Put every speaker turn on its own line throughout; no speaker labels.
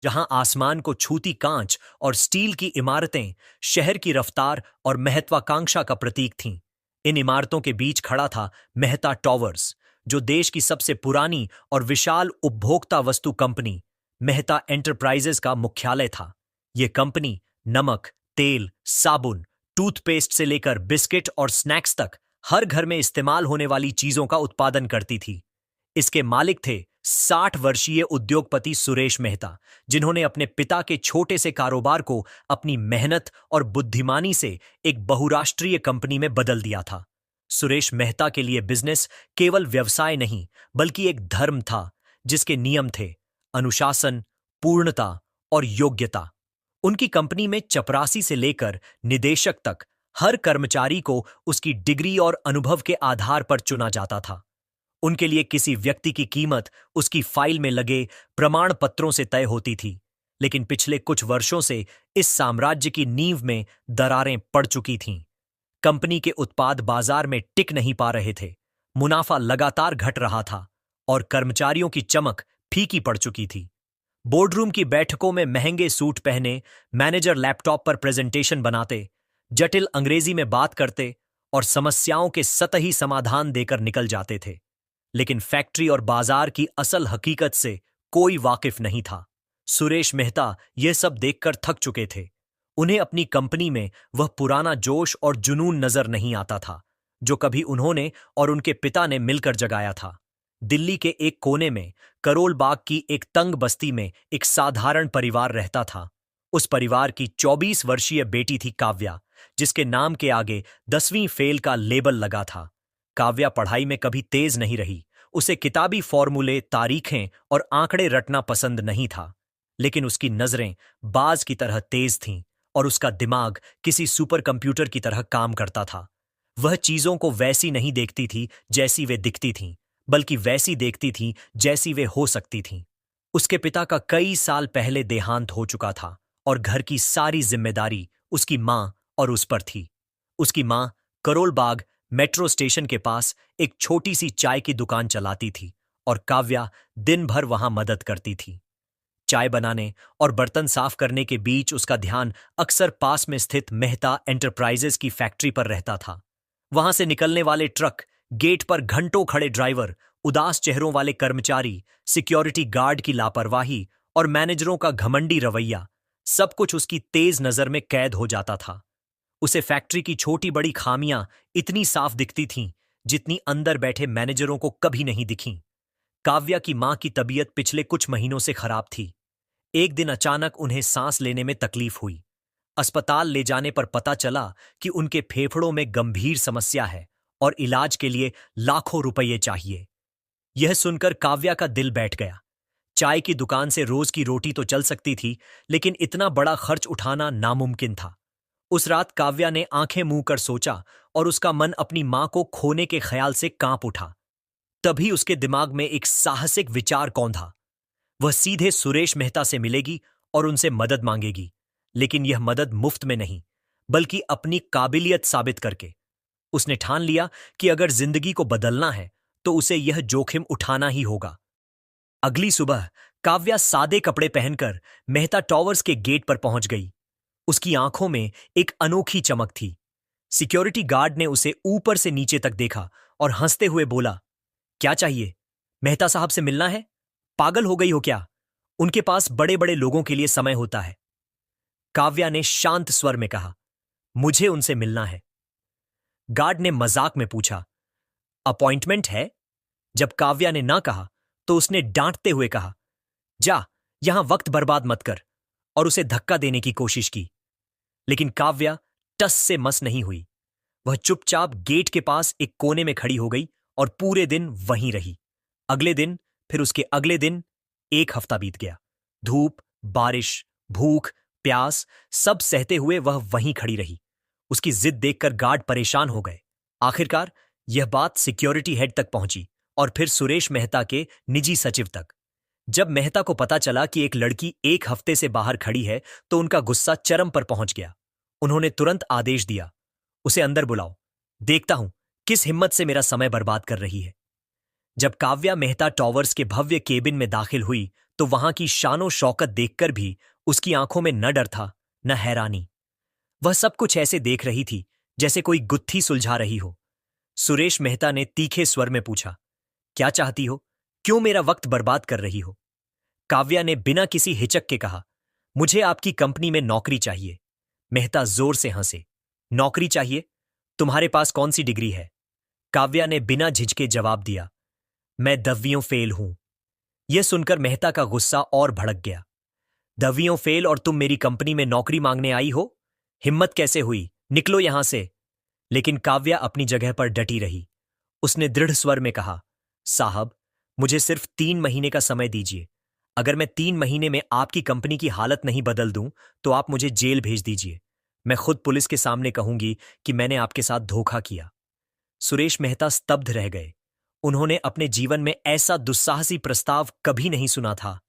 जहां आसमान को छूती कांच और स्टील की इमारतें शहर की रफ्तार और महत्वाकांक्षा का प्रतीक थीं। इन इमारतों के बीच खड़ा था मेहता टॉवर्स, जो देश की सबसे पुरानी और विशाल उपभोक्ता वस्तु कंपनी मेहता एंटरप्राइजेज का मुख्यालय था। यह कंपनी नमक, तेल, साबुन, टूथपेस्ट से लेकर बिस्किट और स्नैक्स तक हर घर में इस्तेमाल होने वाली चीजों का उत्पादन करती थी। इसके मालिक थे 60 वर्षीय उद्योगपति सुरेश मेहता, जिन्होंने अपने पिता के छोटे से कारोबार को अपनी मेहनत और बुद्धिमानी से एक बहुराष्ट्रीय कंपनी में बदल दिया था। सुरेश मेहता के लिए बिजनेस केवल व्यवसाय नहीं, बल्कि एक धर्म था, जिसके नियम थे अनुशासन, पूर्णता और योग्यता। उनकी कंपनी में चपरासी से लेकर निदेशक तक हर कर्मचारी को उसकी डिग्री और अनुभव के आधार पर चुना जाता था। उनके लिए किसी व्यक्ति की कीमत उसकी फाइल में लगे प्रमाण पत्रों से तय होती थी। लेकिन पिछले कुछ वर्षों से इस साम्राज्य की नींव में दरारें पड़ चुकी थीं। कंपनी के उत्पाद बाजार में टिक नहीं पा रहे थे, मुनाफा लगातार घट रहा था और कर्मचारियों की चमक फीकी पड़ चुकी थी। बोर्डरूम की बैठकों में महंगे सूट पहने मैनेजर लैपटॉप पर प्रेजेंटेशन बनाते, जटिल अंग्रेजी में बात करते और समस्याओं के सतही समाधान देकर निकल जाते थे। लेकिन फैक्ट्री और बाजार की असल हकीकत से कोई वाकिफ नहीं था। सुरेश मेहता यह सब देखकर थक चुके थे। उन्हें अपनी कंपनी में वह पुराना जोश और जुनून नजर नहीं आता था, जो कभी उन्होंने और उनके पिता ने मिलकर जगाया था। दिल्ली के एक कोने में करोल बाग की एक तंग बस्ती में एक साधारण परिवार रहता था। उस परिवार की 24 वर्षीय बेटी थी काव्या, जिसके नाम के आगे 10वीं फेल का लेबल लगा था। काव्या पढ़ाई में कभी तेज नहीं रही। उसे किताबी फॉर्मूले, तारीखें और आंकड़े रटना पसंद नहीं था। लेकिन उसकी नजरें बाज की तरह तेज थीं और उसका दिमाग किसी सुपर कंप्यूटर की तरह काम करता था। वह चीजों को वैसी नहीं देखती थी जैसी वे दिखती थीं, बल्कि वैसी देखती थी जैसी वे हो सकती थीं। उसके पिता का कई साल पहले देहांत हो चुका था और घर की सारी जिम्मेदारी उसकी मां और उस पर थी। उसकी मां करोल बाग मेट्रो स्टेशन के पास एक छोटी सी चाय की दुकान चलाती थी और काव्या दिन भर वहां मदद करती थी। चाय बनाने और बर्तन साफ करने के बीच उसका ध्यान अक्सर पास में स्थित मेहता एंटरप्राइजेज की फैक्ट्री पर रहता था। वहां से निकलने वाले ट्रक, गेट पर घंटों खड़े ड्राइवर, उदास चेहरों वाले कर्मचारी, सिक्योरिटी गार्ड की लापरवाही और मैनेजरों का घमंडी रवैया, सब कुछ उसकी तेज नजर में कैद हो जाता था। उसे फैक्ट्री की छोटी बड़ी खामियां इतनी साफ दिखती थीं जितनी अंदर बैठे मैनेजरों को कभी नहीं दिखीं। काव्या की मां की तबीयत पिछले कुछ महीनों से खराब थी। एक दिन अचानक उन्हें सांस लेने में तकलीफ हुई। अस्पताल ले जाने पर पता चला कि उनके फेफड़ों में गंभीर समस्या है और इलाज के लिए लाखों रुपये चाहिए। यह सुनकर काव्या का दिल बैठ गया। चाय की दुकान से रोज की रोटी तो चल सकती थी, लेकिन इतना बड़ा खर्च उठाना नामुमकिन था। उस रात काव्या ने आंखें मूंद कर सोचा और उसका मन अपनी मां को खोने के ख्याल से कांप उठा। तभी उसके दिमाग में एक साहसिक विचार कौंधा। वह सीधे सुरेश मेहता से मिलेगी और उनसे मदद मांगेगी, लेकिन यह मदद मुफ्त में नहीं, बल्कि अपनी काबिलियत साबित करके। उसने ठान लिया कि अगर जिंदगी को बदलना है तो उसे यह जोखिम उठाना ही होगा। अगली सुबह काव्या सादे कपड़े पहनकर मेहता टॉवर्स के गेट पर पहुंच गई। उसकी आंखों में एक अनोखी चमक थी। सिक्योरिटी गार्ड ने उसे ऊपर से नीचे तक देखा और हंसते हुए बोला, क्या चाहिए? मेहता साहब से मिलना है? पागल हो गई हो क्या? उनके पास बड़े बड़े लोगों के लिए समय होता है। काव्या ने शांत स्वर में कहा, मुझे उनसे मिलना है। गार्ड ने मजाक में पूछा, अपॉइंटमेंट है? जब काव्या ने ना कहा तो उसने डांटते हुए कहा, जा, यहां वक्त बर्बाद मत कर, और उसे धक्का देने की कोशिश की। लेकिन काव्या टस से मस नहीं हुई। वह चुपचाप गेट के पास एक कोने में खड़ी हो गई और पूरे दिन वहीं रही। अगले दिन, फिर उसके अगले दिन, एक हफ्ता बीत गया। धूप, बारिश, भूख, प्यास सब सहते हुए वह वहीं खड़ी रही। उसकी जिद देखकर गार्ड परेशान हो गए। आखिरकार यह बात सिक्योरिटी हेड तक पहुंची और फिर सुरेश मेहता के निजी सचिव तक। जब मेहता को पता चला कि एक लड़की एक हफ्ते से बाहर खड़ी है तो उनका गुस्सा चरम पर पहुंच गया। उन्होंने तुरंत आदेश दिया, उसे अंदर बुलाओ, देखता हूं किस हिम्मत से मेरा समय बर्बाद कर रही है। जब काव्या मेहता टॉवर्स के भव्य केबिन में दाखिल हुई तो वहां की शानो शौकत देखकर भी उसकी आंखों में न डर था न हैरानी। वह सब कुछ ऐसे देख रही थी जैसे कोई गुत्थी सुलझा रही हो। सुरेश मेहता ने तीखे स्वर में पूछा, क्या चाहती हो? क्यों मेरा वक्त बर्बाद कर रही हो? काव्या ने बिना किसी हिचक के कहा, मुझे आपकी कंपनी में नौकरी चाहिए। मेहता जोर से हंसे। नौकरी चाहिए? तुम्हारे पास कौन सी डिग्री है? काव्या ने बिना झिझके जवाब दिया, मैं 10वीं फेल हूं। यह सुनकर मेहता का गुस्सा और भड़क गया। 10वीं फेल और तुम मेरी कंपनी में नौकरी मांगने आई हो? हिम्मत कैसे हुई? निकलो यहां से। लेकिन काव्या अपनी जगह पर डटी रही। उसने दृढ़ स्वर में कहा, साहब, मुझे सिर्फ 3 महीने का समय दीजिए। अगर मैं 3 महीने में आपकी कंपनी की हालत नहीं बदल दूं तो आप मुझे जेल भेज दीजिए। मैं खुद पुलिस के सामने कहूंगी कि मैंने आपके साथ धोखा किया। सुरेश मेहता स्तब्ध रह गए। उन्होंने अपने जीवन में ऐसा दुस्साहसी प्रस्ताव कभी नहीं सुना था।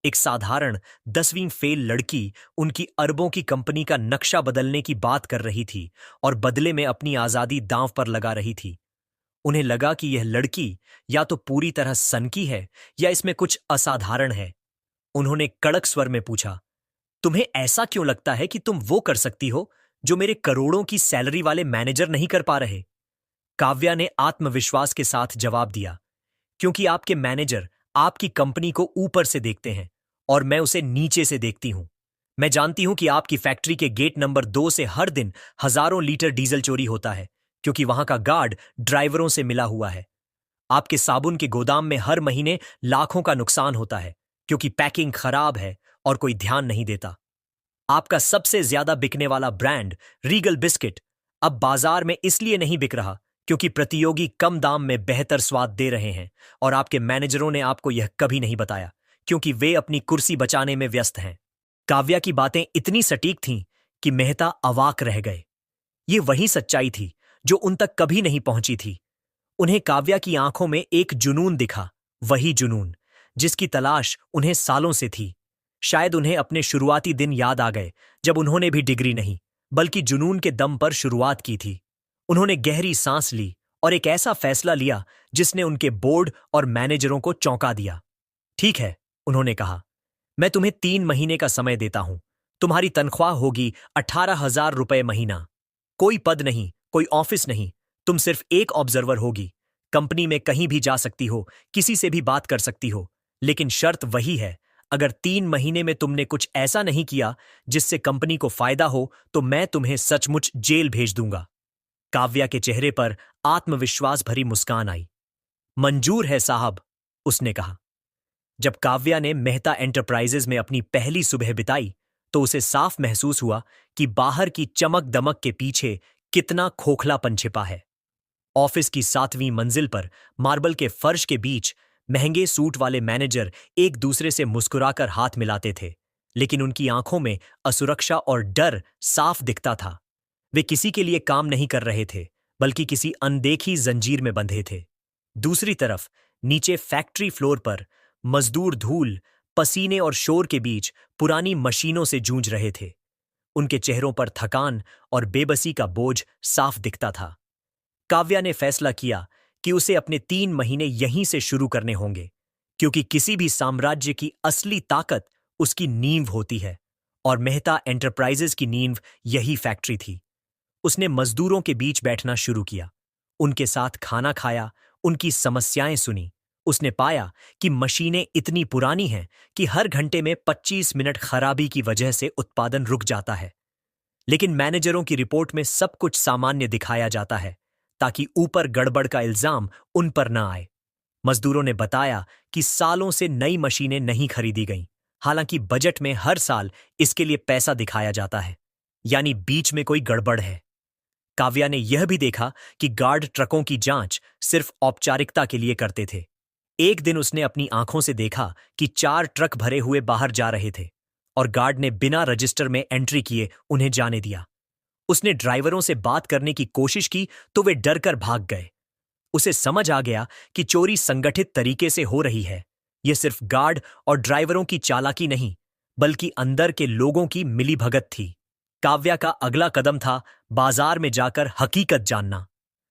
एक साधारण 10वीं फेल लड़की उनकी अरबों की कंपनी का नक्शा बदलने की बात कर रही थी और बदले में अपनी आजादी दांव पर लगा रही थी। उन्हें लगा कि यह लड़की या तो पूरी तरह सनकी है या इसमें कुछ असाधारण है। उन्होंने कड़क स्वर में पूछा, तुम्हें ऐसा क्यों लगता है कि तुम वो कर सकती हो जो मेरे करोड़ों की सैलरी वाले मैनेजर नहीं कर पा रहे? काव्या ने आत्मविश्वास के साथ जवाब दिया, क्योंकि आपके मैनेजर आपकी कंपनी को ऊपर से देखते हैं और मैं उसे नीचे से देखती हूं। मैं जानती हूं कि आपकी फैक्ट्री के गेट नंबर 2 से हर दिन हजारों लीटर डीजल चोरी होता है, क्योंकि वहां का गार्ड ड्राइवरों से मिला हुआ है। आपके साबुन के गोदाम में हर महीने लाखों का नुकसान होता है, क्योंकि पैकिंग खराब है और कोई ध्यान नहीं देता। आपका सबसे ज्यादा बिकने वाला ब्रांड रीगल बिस्किट अब बाजार में इसलिए नहीं बिक रहा क्योंकि प्रतियोगी कम दाम में बेहतर स्वाद दे रहे हैं और आपके मैनेजरों ने आपको यह कभी नहीं बताया क्योंकि वे अपनी कुर्सी बचाने में व्यस्त हैं। काव्या की बातें इतनी सटीक थीं कि मेहता अवाक रह गए। ये वही सच्चाई थी जो उन तक कभी नहीं पहुंची थी। उन्हें काव्या की आंखों में एक जुनून दिखा, वही जुनून जिसकी तलाश उन्हें सालों से थी। शायद उन्हें अपने शुरुआती दिन याद आ गए जब उन्होंने भी डिग्री नहीं बल्कि जुनून के दम पर शुरुआत की थी। उन्होंने गहरी सांस ली और एक ऐसा फैसला लिया जिसने उनके बोर्ड और मैनेजरों को चौंका दिया। ठीक है, उन्होंने कहा, मैं तुम्हें 3 महीने का समय देता हूं। तुम्हारी तनख्वाह होगी 18,000 रुपए महीना। कोई पद नहीं, कोई ऑफिस नहीं, तुम सिर्फ एक ऑब्जर्वर होगी। कंपनी में कहीं भी जा सकती हो, किसी से भी बात कर सकती हो, लेकिन शर्त वही है, अगर 3 महीने में तुमने कुछ ऐसा नहीं किया जिससे कंपनी को फायदा हो तो मैं तुम्हें सचमुच जेल भेज दूंगा। काव्या के चेहरे पर आत्मविश्वास भरी मुस्कान आई। मंजूर है साहब, उसने कहा। जब काव्या ने मेहता एंटरप्राइजेज में अपनी पहली सुबह बिताई तो उसे साफ महसूस हुआ कि बाहर की चमक दमक के पीछे कितना खोखलापन छिपा है। ऑफिस की 7वीं मंजिल पर मार्बल के फर्श के बीच महंगे सूट वाले मैनेजर एक दूसरे से मुस्कुराकर हाथ मिलाते थे, लेकिन उनकी आंखों में असुरक्षा और डर साफ दिखता था। वे किसी के लिए काम नहीं कर रहे थे, बल्कि किसी अनदेखी जंजीर में बंधे थे। दूसरी तरफ नीचे फैक्ट्री फ्लोर पर मजदूर धूल, पसीने और शोर के बीच पुरानी मशीनों से जूझ रहे थे। उनके चेहरों पर थकान और बेबसी का बोझ साफ दिखता था। काव्या ने फैसला किया कि उसे अपने 3 महीने यहीं से शुरू करने होंगे, क्योंकि किसी भी साम्राज्य की असली ताकत उसकी नींव होती है और मेहता एंटरप्राइजेज की नींव यही फैक्ट्री थी। उसने मजदूरों के बीच बैठना शुरू किया, उनके साथ खाना खाया, उनकी समस्याएं सुनी। उसने पाया कि मशीनें इतनी पुरानी हैं कि हर घंटे में 25 मिनट खराबी की वजह से उत्पादन रुक जाता है, लेकिन मैनेजरों की रिपोर्ट में सब कुछ सामान्य दिखाया जाता है ताकि ऊपर गड़बड़ का इल्जाम उन पर न आए। मजदूरों ने बताया कि सालों से नई मशीनें नहीं खरीदी गईं, हालांकि बजट में हर साल इसके लिए पैसा दिखाया जाता है, यानी बीच में कोई गड़बड़ है। काव्या ने यह भी देखा कि गार्ड ट्रकों की जांच सिर्फ औपचारिकता के लिए करते थे। एक दिन उसने अपनी आंखों से देखा कि 4 ट्रक भरे हुए बाहर जा रहे थे और गार्ड ने बिना रजिस्टर में एंट्री किए उन्हें जाने दिया। उसने ड्राइवरों से बात करने की कोशिश की तो वे डरकर भाग गए। उसे समझ आ गया कि चोरी संगठित तरीके से हो रही है। यह सिर्फ गार्ड और ड्राइवरों की चालाकी नहीं, बल्कि अंदर के लोगों की मिलीभगत थी। काव्या का अगला कदम था बाजार में जाकर हकीकत जानना।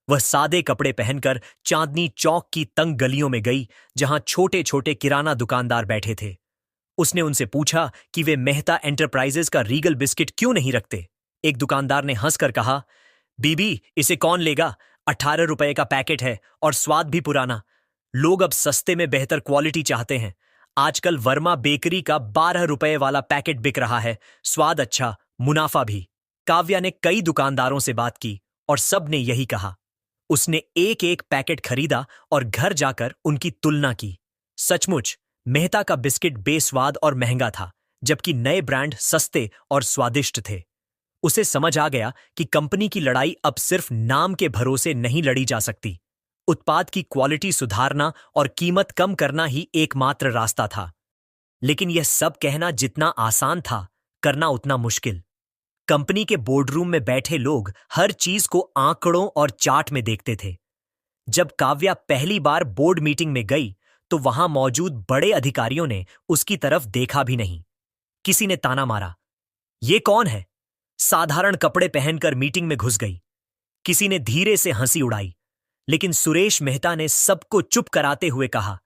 वह सादे कपड़े पहनकर चांदनी चौक की तंग गलियों में गई, जहां छोटे छोटे किराना दुकानदार बैठे थे। उसने उनसे पूछा कि वे मेहता एंटरप्राइजेज का रीगल बिस्किट क्यों नहीं रखते। एक दुकानदार ने हंसकर कहा, बीबी इसे कौन लेगा, 18 रुपए का पैकेट है और स्वाद भी पुराना। लोग अब सस्ते में बेहतर क्वालिटी चाहते हैं। आजकल वर्मा बेकरी का 12 रुपए वाला पैकेट बिक रहा है, स्वाद अच्छा, मुनाफा भी। काव्या ने कई दुकानदारों से बात की और सब ने यही कहा। उसने एक एक पैकेट खरीदा और घर जाकर उनकी तुलना की। सचमुच मेहता का बिस्किट बेस्वाद और महंगा था, जबकि नए ब्रांड सस्ते और स्वादिष्ट थे। उसे समझ आ गया कि कंपनी की लड़ाई अब सिर्फ नाम के भरोसे नहीं लड़ी जा सकती। उत्पाद की क्वालिटी सुधारना और कीमत कम करना ही एकमात्र रास्ता था। लेकिन यह सब कहना जितना आसान था, करना उतना मुश्किल। कंपनी के बोर्डरूम में बैठे लोग हर चीज को आंकड़ों और चार्ट में देखते थे। जब काव्या पहली बार बोर्ड मीटिंग में गई तो वहां मौजूद बड़े अधिकारियों ने उसकी तरफ देखा भी नहीं। किसी ने ताना मारा, ये कौन है, साधारण कपड़े पहनकर मीटिंग में घुस गई। किसी ने धीरे से हंसी उड़ाई, लेकिन सुरेश मेहता ने सबको चुप कराते हुए कहा,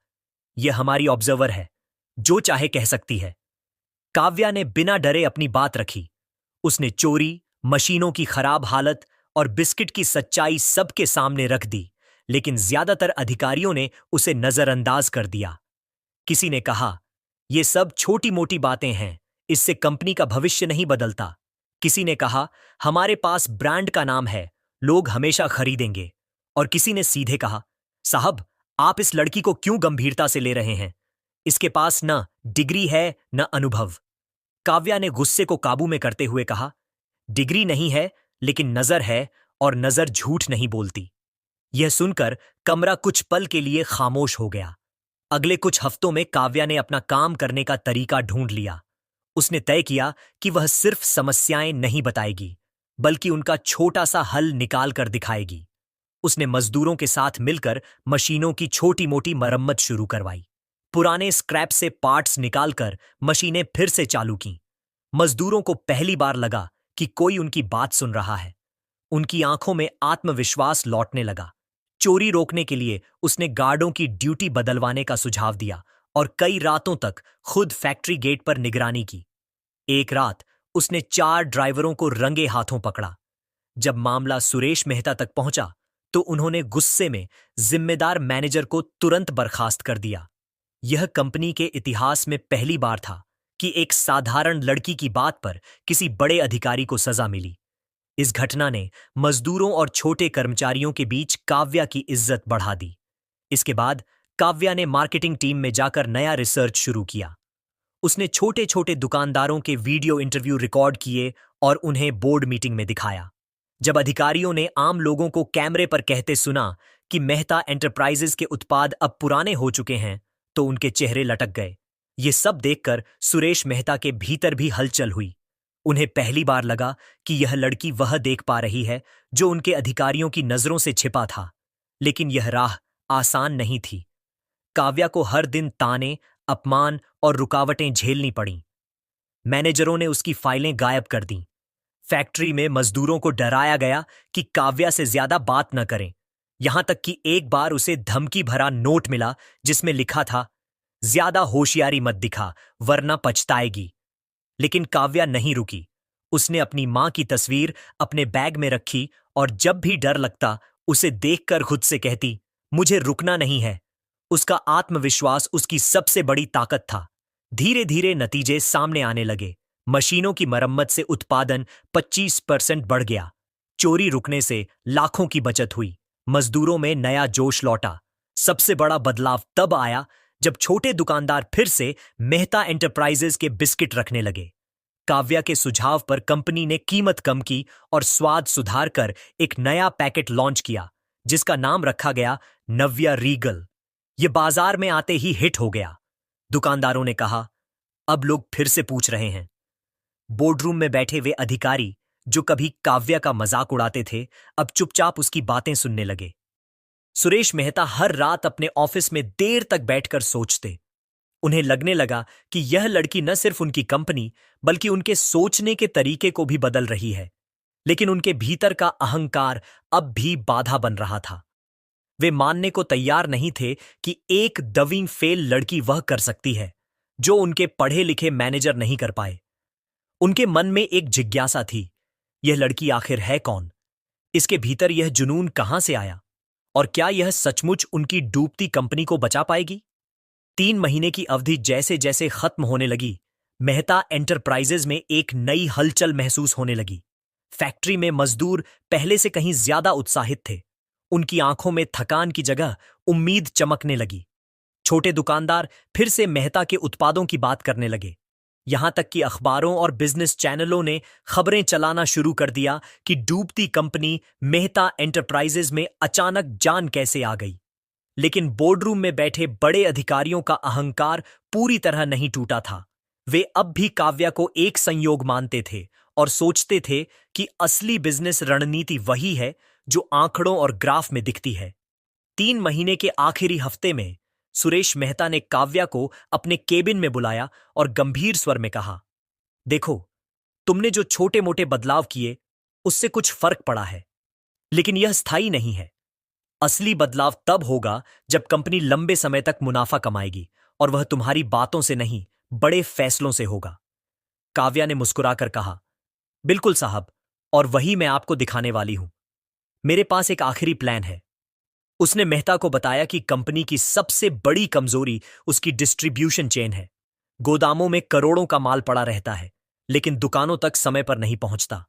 यह हमारी ऑब्जर्वर है, जो चाहे कह सकती है। काव्या ने बिना डरे अपनी बात रखी। उसने चोरी, मशीनों की खराब हालत और बिस्किट की सच्चाई सबके सामने रख दी, लेकिन ज्यादातर अधिकारियों ने उसे नजरअंदाज कर दिया। किसी ने कहा, ये सब छोटी मोटी बातें हैं, इससे कंपनी का भविष्य नहीं बदलता। किसी ने कहा, हमारे पास ब्रांड का नाम है, लोग हमेशा खरीदेंगे। और किसी ने सीधे कहा, साहब आप इस लड़की को क्यों गंभीरता से ले रहे हैं, इसके पास न डिग्री है न अनुभव। काव्या ने गुस्से को काबू में करते हुए कहा, डिग्री नहीं है लेकिन नजर है, और नजर झूठ नहीं बोलती। यह सुनकर कमरा कुछ पल के लिए खामोश हो गया। अगले कुछ हफ्तों में काव्या ने अपना काम करने का तरीका ढूंढ लिया। उसने तय किया कि वह सिर्फ समस्याएं नहीं बताएगी, बल्कि उनका छोटा सा हल निकाल कर दिखाएगी। उसने मजदूरों के साथ मिलकर मशीनों की छोटी मोटी मरम्मत शुरू करवाई। पुराने स्क्रैप से पार्ट्स निकालकर मशीनें फिर से चालू कीं। मजदूरों को पहली बार लगा कि कोई उनकी बात सुन रहा है। उनकी आंखों में आत्मविश्वास लौटने लगा। चोरी रोकने के लिए उसने गार्डों की ड्यूटी बदलवाने का सुझाव दिया और कई रातों तक खुद फैक्ट्री गेट पर निगरानी की। एक रात उसने 4 ड्राइवरों को रंगे हाथों पकड़ा। जब मामला सुरेश मेहता तक पहुंचा तो उन्होंने गुस्से में जिम्मेदार मैनेजर को तुरंत बर्खास्त कर दिया। यह कंपनी के इतिहास में पहली बार था कि एक साधारण लड़की की बात पर किसी बड़े अधिकारी को सजा मिली। इस घटना ने मजदूरों और छोटे कर्मचारियों के बीच काव्या की इज्जत बढ़ा दी। इसके बाद काव्या ने मार्केटिंग टीम में जाकर नया रिसर्च शुरू किया। उसने छोटे छोटे दुकानदारों के वीडियो इंटरव्यू रिकॉर्ड किए और उन्हें बोर्ड मीटिंग में दिखाया। जब अधिकारियों ने आम लोगों को कैमरे पर कहते सुना कि मेहता एंटरप्राइजेज के उत्पाद अब पुराने हो चुके हैं, तो उनके चेहरे लटक गए। ये सब देखकर सुरेश मेहता के भीतर भी हलचल हुई। उन्हें पहली बार लगा कि यह लड़की वह देख पा रही है जो उनके अधिकारियों की नजरों से छिपा था। लेकिन यह राह आसान नहीं थी। काव्या को हर दिन ताने, अपमान और रुकावटें झेलनी पड़ीं। मैनेजरों ने उसकी फाइलें गायब कर दीं। फैक्ट्री में मजदूरों को डराया गया कि काव्या से ज्यादा बात न करें। यहां तक कि एक बार उसे धमकी भरा नोट मिला जिसमें लिखा था, ज्यादा होशियारी मत दिखा वरना पछताएगी। लेकिन काव्या नहीं रुकी। उसने अपनी मां की तस्वीर अपने बैग में रखी और जब भी डर लगता उसे देखकर खुद से कहती, मुझे रुकना नहीं है। उसका आत्मविश्वास उसकी सबसे बड़ी ताकत था। धीरे धीरे नतीजे सामने आने लगे। मशीनों की मरम्मत से उत्पादन 25% बढ़ गया। चोरी रुकने से लाखों की बचत हुई। मजदूरों में नया जोश लौटा। सबसे बड़ा बदलाव तब आया जब छोटे दुकानदार फिर से मेहता एंटरप्राइजेज के बिस्किट रखने लगे। काव्या के सुझाव पर कंपनी ने कीमत कम की और स्वाद सुधार कर एक नया पैकेट लॉन्च किया, जिसका नाम रखा गया नव्या रीगल। यह बाजार में आते ही हिट हो गया। दुकानदारों ने कहा, अब लोग फिर से पूछ रहे हैं। बोर्डरूम में बैठे वे अधिकारी जो कभी काव्या का मजाक उड़ाते थे, अब चुपचाप उसकी बातें सुनने लगे। सुरेश मेहता हर रात अपने ऑफिस में देर तक बैठकर सोचते। उन्हें लगने लगा कि यह लड़की न सिर्फ उनकी कंपनी बल्कि उनके सोचने के तरीके को भी बदल रही है। लेकिन उनके भीतर का अहंकार अब भी बाधा बन रहा था। वे मानने को तैयार नहीं थे कि एक दवीं फेल लड़की वह कर सकती है जो उनके पढ़े लिखे मैनेजर नहीं कर पाए। उनके मन में एक जिज्ञासा थी, यह लड़की आखिर है कौन? इसके भीतर यह जुनून कहां से आया? और क्या यह सचमुच उनकी डूबती कंपनी को बचा पाएगी? 3 महीने की अवधि जैसे जैसे खत्म होने लगी, मेहता एंटरप्राइजेज में एक नई हलचल महसूस होने लगी। फैक्ट्री में मजदूर पहले से कहीं ज्यादा उत्साहित थे। उनकी आंखों में थकान की जगह उम्मीद चमकने लगी। छोटे दुकानदार फिर से मेहता के उत्पादों की बात करने लगे। यहां तक कि अखबारों और बिजनेस चैनलों ने खबरें चलाना शुरू कर दिया कि डूबती कंपनी मेहता एंटरप्राइजेज में अचानक जान कैसे आ गई। लेकिन बोर्डरूम में बैठे बड़े अधिकारियों का अहंकार पूरी तरह नहीं टूटा था। वे अब भी काव्या को एक संयोग मानते थे और सोचते थे कि असली बिजनेस रणनीति वही है जो आंकड़ों और ग्राफ में दिखती है। 3 महीने के आखिरी हफ्ते में सुरेश मेहता ने काव्या को अपने केबिन में बुलाया और गंभीर स्वर में कहा, देखो, तुमने जो छोटे मोटे बदलाव किए उससे कुछ फर्क पड़ा है, लेकिन यह स्थायी नहीं है। असली बदलाव तब होगा जब कंपनी लंबे समय तक मुनाफा कमाएगी, और वह तुम्हारी बातों से नहीं, बड़े फैसलों से होगा। काव्या ने मुस्कुराकर कहा, बिल्कुल साहब, और वही मैं आपको दिखाने वाली हूं। मेरे पास एक आखिरी प्लान है। उसने मेहता को बताया कि कंपनी की सबसे बड़ी कमजोरी उसकी डिस्ट्रीब्यूशन चेन है। गोदामों में करोड़ों का माल पड़ा रहता है, लेकिन दुकानों तक समय पर नहीं पहुंचता।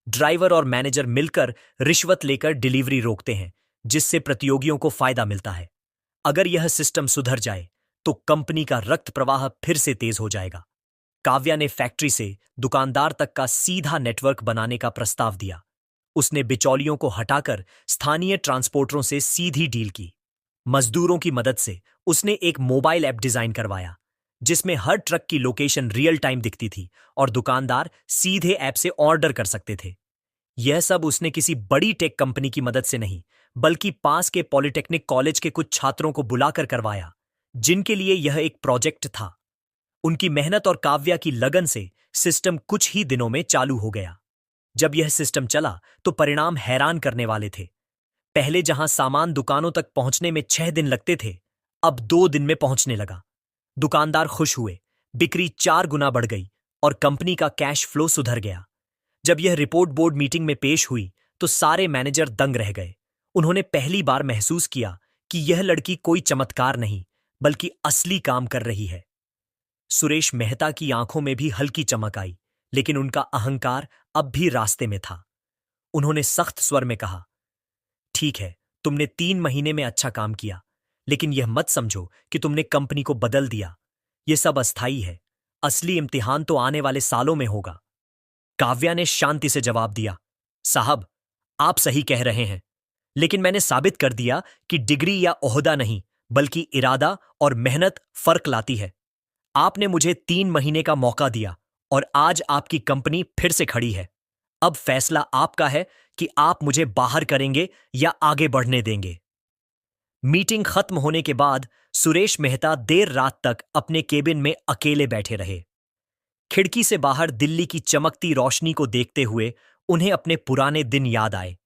ड्राइवर और मैनेजर मिलकर रिश्वत लेकर डिलीवरी रोकते हैं, जिससे प्रतियोगियों को फायदा मिलता है। अगर यह सिस्टम सुधर जाए तो कंपनी का रक्त प्रवाह फिर से तेज हो जाएगा। काव्या ने फैक्ट्री से दुकानदार तक का सीधा नेटवर्क बनाने का प्रस्ताव दिया। उसने बिचौलियों को हटाकर स्थानीय ट्रांसपोर्टरों से सीधी डील की। मजदूरों की मदद से उसने एक मोबाइल ऐप डिजाइन करवाया, जिसमें हर ट्रक की लोकेशन रियल टाइम दिखती थी और दुकानदार सीधे ऐप से ऑर्डर कर सकते थे। यह सब उसने किसी बड़ी टेक कंपनी की मदद से नहीं, बल्कि पास के पॉलिटेक्निक कॉलेज के कुछ छात्रों को बुलाकर करवाया, जिनके लिए यह एक प्रोजेक्ट था। उनकी मेहनत और काव्या की लगन से सिस्टम कुछ ही दिनों में चालू हो गया। जब यह सिस्टम चला तो परिणाम हैरान करने वाले थे। पहले जहां सामान दुकानों तक पहुंचने में 6 दिन लगते थे, अब 2 दिन में पहुंचने लगा। दुकानदार खुश हुए, बिक्री 4 गुना बढ़ गई और कंपनी का कैश फ्लो सुधर गया। जब यह रिपोर्ट बोर्ड मीटिंग में पेश हुई तो सारे मैनेजर दंग रह गए। उन्होंने पहली बार महसूस किया कि यह लड़की कोई चमत्कार नहीं, बल्कि असली काम कर रही है। सुरेश मेहता की आंखों में भी हल्की चमक आई, लेकिन उनका अहंकार अब भी रास्ते में था। उन्होंने सख्त स्वर में कहा, ठीक है, तुमने 3 महीने में अच्छा काम किया, लेकिन यह मत समझो कि तुमने कंपनी को बदल दिया। यह सब अस्थायी है। असली इम्तिहान तो आने वाले सालों में होगा। काव्या ने शांति से जवाब दिया, साहब, आप सही कह रहे हैं, लेकिन मैंने साबित कर दिया कि डिग्री या ओहदा नहीं, बल्कि इरादा और मेहनत फर्क लाती है। आपने मुझे 3 महीने का मौका दिया और आज आपकी कंपनी फिर से खड़ी है। अब फैसला आपका है कि आप मुझे बाहर करेंगे या आगे बढ़ने देंगे। मीटिंग खत्म होने के बाद सुरेश मेहता देर रात तक अपने केबिन में अकेले बैठे रहे। खिड़की से बाहर दिल्ली की चमकती रोशनी को देखते हुए उन्हें अपने पुराने दिन याद आए,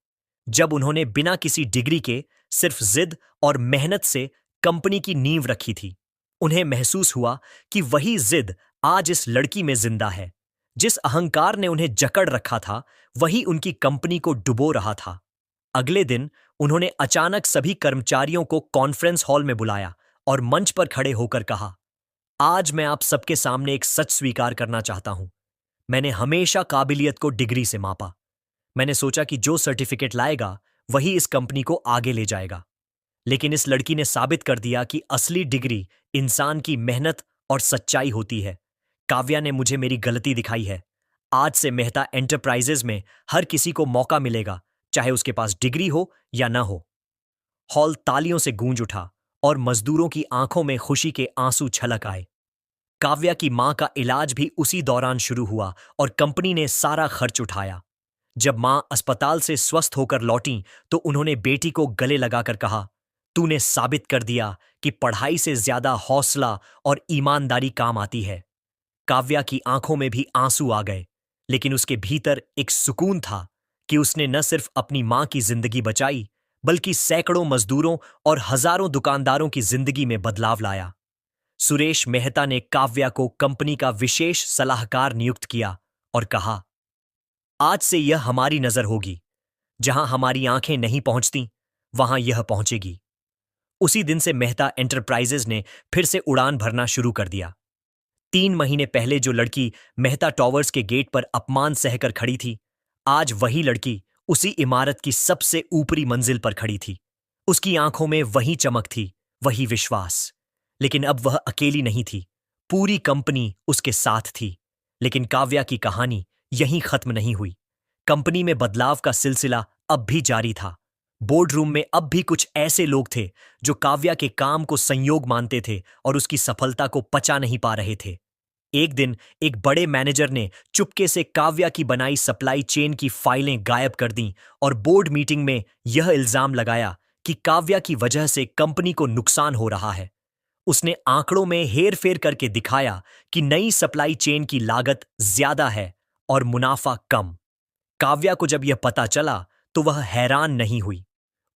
जब उन्होंने बिना किसी डिग्री के सिर्फ जिद और मेहनत से कंपनी की नींव रखी थी। उन्हें महसूस हुआ कि वही जिद आज इस लड़की में जिंदा है। जिस अहंकार ने उन्हें जकड़ रखा था, वही उनकी कंपनी को डुबो रहा था। अगले दिन उन्होंने अचानक सभी कर्मचारियों को कॉन्फ्रेंस हॉल में बुलाया और मंच पर खड़े होकर कहा, आज मैं आप सबके सामने एक सच स्वीकार करना चाहता हूं। मैंने हमेशा काबिलियत को डिग्री से मापा। मैंने सोचा कि जो सर्टिफिकेट लाएगा वही इस कंपनी को आगे ले जाएगा। लेकिन इस लड़की ने साबित कर दिया कि असली डिग्री इंसान की मेहनत और सच्चाई होती है। काव्या ने मुझे मेरी गलती दिखाई है। आज से मेहता एंटरप्राइजेज में हर किसी को मौका मिलेगा, चाहे उसके पास डिग्री हो या न हो। हॉल तालियों से गूंज उठा और मजदूरों की आंखों में खुशी के आंसू छलक आए। काव्या की मां का इलाज भी उसी दौरान शुरू हुआ और कंपनी ने सारा खर्च उठाया। जब मां अस्पताल से स्वस्थ होकर लौटी तो उन्होंने बेटी को गले लगाकर कहा, तूने साबित कर दिया कि पढ़ाई से ज्यादा हौसला और ईमानदारी काम आती है। काव्या की आंखों में भी आंसू आ गए, लेकिन उसके भीतर एक सुकून था कि उसने न सिर्फ अपनी मां की जिंदगी बचाई, बल्कि सैकड़ों मजदूरों और हजारों दुकानदारों की जिंदगी में बदलाव लाया। सुरेश मेहता ने काव्या को कंपनी का विशेष सलाहकार नियुक्त किया और कहा, आज से यह हमारी नजर होगी। जहां हमारी आंखें नहीं पहुंचती, वहां यह पहुंचेगी। उसी दिन से मेहता एंटरप्राइजेज ने फिर से उड़ान भरना शुरू कर दिया। 3 महीने पहले जो लड़की मेहता टॉवर्स के गेट पर अपमान सहकर खड़ी थी, आज वही लड़की उसी इमारत की सबसे ऊपरी मंजिल पर खड़ी थी। उसकी आंखों में वही चमक थी, वही विश्वास। लेकिन अब वह अकेली नहीं थी, पूरी कंपनी उसके साथ थी। लेकिन काव्या की कहानी यहीं खत्म नहीं हुई। कंपनी में बदलाव का सिलसिला अब भी जारी था। बोर्ड रूम में अब भी कुछ ऐसे लोग थे जो काव्या के काम को संयोग मानते थे और उसकी सफलता को पचा नहीं पा रहे थे। एक दिन एक बड़े मैनेजर ने चुपके से काव्या की बनाई सप्लाई चेन की फाइलें गायब कर दीं और बोर्ड मीटिंग में यह इल्जाम लगाया कि काव्या की वजह से कंपनी को नुकसान हो रहा है। उसने आंकड़ों में हेरफेर करके दिखाया कि नई सप्लाई चेन की लागत ज्यादा है और मुनाफा कम। काव्या को जब यह पता चला तो वह हैरान नहीं हुई।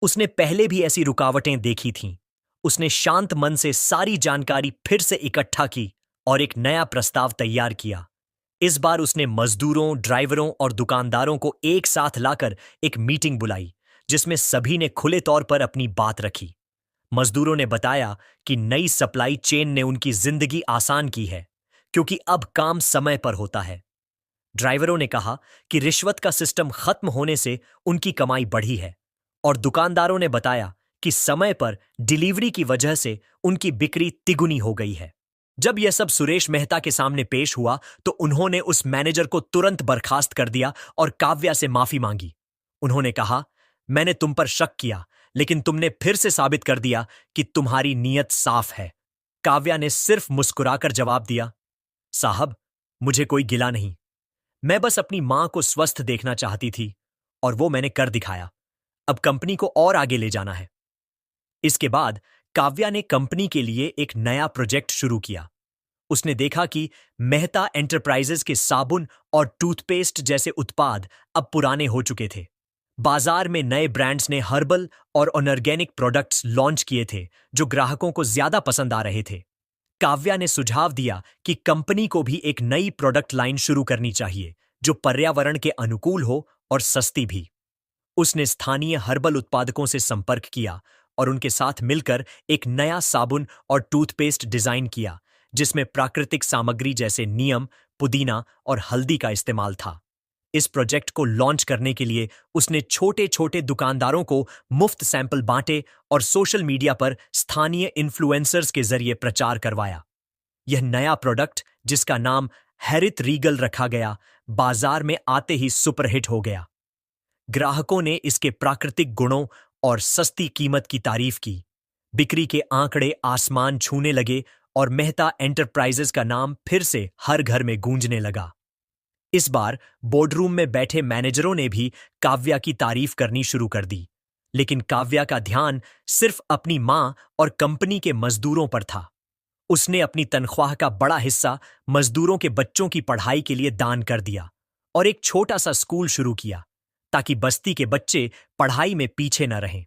उसने पहले भी ऐसी रुकावटें देखी थीं। उसने शांत मन से सारी जानकारी फिर से इकट्ठा की और एक नया प्रस्ताव तैयार किया। इस बार उसने मजदूरों, ड्राइवरों और दुकानदारों को एक साथ लाकर एक मीटिंग बुलाई, जिसमें सभी ने खुले तौर पर अपनी बात रखी। मजदूरों ने बताया कि नई सप्लाई चेन ने उनकी जिंदगी आसान की है, क्योंकि अब काम समय पर होता है। ड्राइवरों ने कहा कि रिश्वत का सिस्टम खत्म होने से उनकी कमाई बढ़ी है, और दुकानदारों ने बताया कि समय पर डिलीवरी की वजह से उनकी बिक्री तिगुनी हो गई है। जब यह सब सुरेश मेहता के सामने पेश हुआ तो उन्होंने उस मैनेजर को तुरंत बर्खास्त कर दिया और काव्या से माफी मांगी। उन्होंने कहा, मैंने तुम पर शक किया, लेकिन तुमने फिर से साबित कर दिया कि तुम्हारी नीयत साफ है। काव्या ने सिर्फ मुस्कुराकर जवाब दिया, साहब, मुझे कोई गिला नहीं। मैं बस अपनी मां को स्वस्थ देखना चाहती थी और वो मैंने कर दिखाया। अब कंपनी को और आगे ले जाना है। इसके बाद काव्या ने कंपनी के लिए एक नया प्रोजेक्ट शुरू किया। उसने देखा कि मेहता एंटरप्राइजेज के साबुन और टूथपेस्ट जैसे उत्पाद अब पुराने हो चुके थे। बाजार में नए ब्रांड्स ने हर्बल और ऑर्गेनिक प्रोडक्ट्स लॉन्च किए थे जो ग्राहकों को ज्यादा पसंद आ रहे थे। काव्या ने सुझाव दिया कि कंपनी को भी एक नई प्रोडक्ट लाइन शुरू करनी चाहिए जो पर्यावरण के अनुकूल हो और सस्ती भी। उसने स्थानीय हर्बल उत्पादकों से संपर्क किया और उनके साथ मिलकर एक नया साबुन और टूथपेस्ट डिजाइन किया जिसमें प्राकृतिक सामग्री जैसे नीम, पुदीना और हल्दी का इस्तेमाल था। इस प्रोजेक्ट को लॉन्च करने के लिए उसने छोटे छोटे दुकानदारों को मुफ्त सैंपल बांटे और सोशल मीडिया पर स्थानीय इन्फ्लुएंसर्स के जरिए प्रचार करवाया। यह नया प्रोडक्ट, जिसका नाम हेरित रीगल रखा गया, बाजार में आते ही सुपरहिट हो गया। ग्राहकों ने इसके प्राकृतिक गुणों और सस्ती कीमत की तारीफ की। बिक्री के आंकड़े आसमान छूने लगे और मेहता एंटरप्राइजेज का नाम फिर से हर घर में गूंजने लगा। इस बार बोर्डरूम में बैठे मैनेजरों ने भी काव्या की तारीफ करनी शुरू कर दी, लेकिन काव्या का ध्यान सिर्फ अपनी मां और कंपनी के मजदूरों पर था। उसने अपनी तनख्वाह का बड़ा हिस्सा मजदूरों के बच्चों की पढ़ाई के लिए दान कर दिया और एक छोटा सा स्कूल शुरू किया ताकि बस्ती के बच्चे पढ़ाई में पीछे न रहें।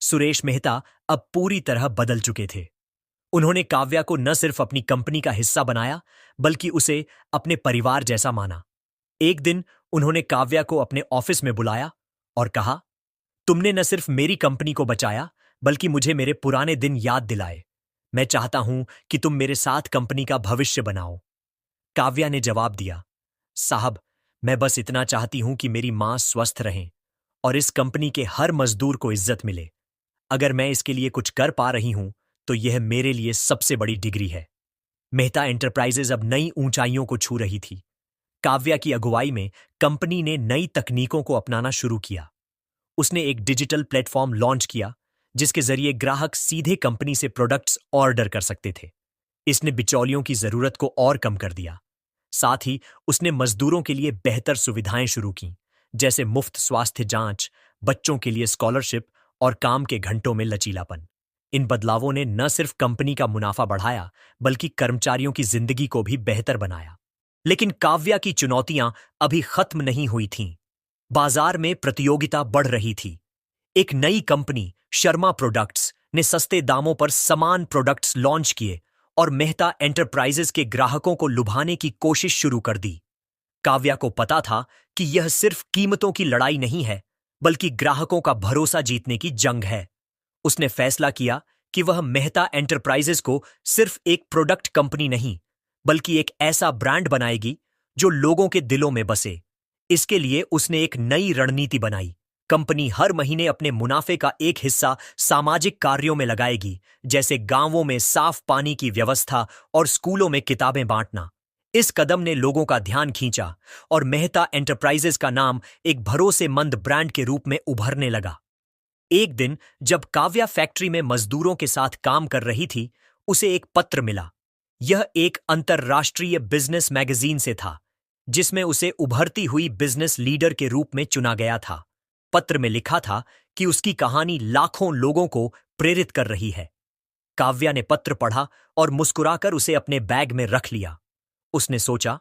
सुरेश मेहता अब पूरी तरह बदल चुके थे। उन्होंने काव्या को न सिर्फ अपनी कंपनी का हिस्सा बनाया, बल्कि उसे अपने परिवार जैसा माना। एक दिन उन्होंने काव्या को अपने ऑफिस में बुलाया और कहा, तुमने न सिर्फ मेरी कंपनी को बचाया, बल्कि मुझे मेरे पुराने दिन याद दिलाए। मैं चाहता हूं कि तुम मेरे साथ कंपनी का भविष्य बनाओ। काव्या ने जवाब दिया, साहब, मैं बस इतना चाहती हूं कि मेरी मां स्वस्थ रहें और इस कंपनी के हर मजदूर को इज्जत मिले। अगर मैं इसके लिए कुछ कर पा रही हूं तो यह मेरे लिए सबसे बड़ी डिग्री है। मेहता एंटरप्राइजेज अब नई ऊंचाइयों को छू रही थी। काव्या की अगुवाई में कंपनी ने नई तकनीकों को अपनाना शुरू किया। उसने एक डिजिटल प्लेटफॉर्म लॉन्च किया जिसके जरिए ग्राहक सीधे कंपनी से प्रोडक्ट्स ऑर्डर कर सकते थे। इसने बिचौलियों की जरूरत को और कम कर दिया। साथ ही उसने मजदूरों के लिए बेहतर सुविधाएं शुरू की, जैसे मुफ्त स्वास्थ्य जांच, बच्चों के लिए स्कॉलरशिप और काम के घंटों में लचीलापन। इन बदलावों ने न सिर्फ कंपनी का मुनाफा बढ़ाया, बल्कि कर्मचारियों की जिंदगी को भी बेहतर बनाया। लेकिन काव्या की चुनौतियां अभी खत्म नहीं हुई थीं। बाजार में प्रतियोगिता बढ़ रही थी। एक नई कंपनी, शर्मा प्रोडक्ट्स, ने सस्ते दामों पर समान प्रोडक्ट्स लॉन्च किए और मेहता एंटरप्राइजेज के ग्राहकों को लुभाने की कोशिश शुरू कर दी। काव्या को पता था कि यह सिर्फ कीमतों की लड़ाई नहीं है, बल्कि ग्राहकों का भरोसा जीतने की जंग है। उसने फैसला किया कि वह मेहता एंटरप्राइजेज को सिर्फ एक प्रोडक्ट कंपनी नहीं, बल्कि एक ऐसा ब्रांड बनाएगी जो लोगों के दिलों में बसे। इसके लिए उसने एक नई रणनीति बनाई। कंपनी हर महीने अपने मुनाफे का एक हिस्सा सामाजिक कार्यों में लगाएगी, जैसे गांवों में साफ पानी की व्यवस्था और स्कूलों में किताबें बांटना। इस कदम ने लोगों का ध्यान खींचा और मेहता एंटरप्राइजेज का नाम एक भरोसेमंद ब्रांड के रूप में उभरने लगा। एक दिन जब काव्या फैक्ट्री में मजदूरों के साथ काम कर रही थी, उसे एक पत्र मिला। यह एक अंतर्राष्ट्रीय बिजनेस मैगजीन से था, जिसमें उसे उभरती हुई बिजनेस लीडर के रूप में चुना गया था। पत्र में लिखा था कि उसकी कहानी लाखों लोगों को प्रेरित कर रही है। काव्या ने पत्र पढ़ा और मुस्कुराकर उसे अपने बैग में रख लिया। उसने सोचा,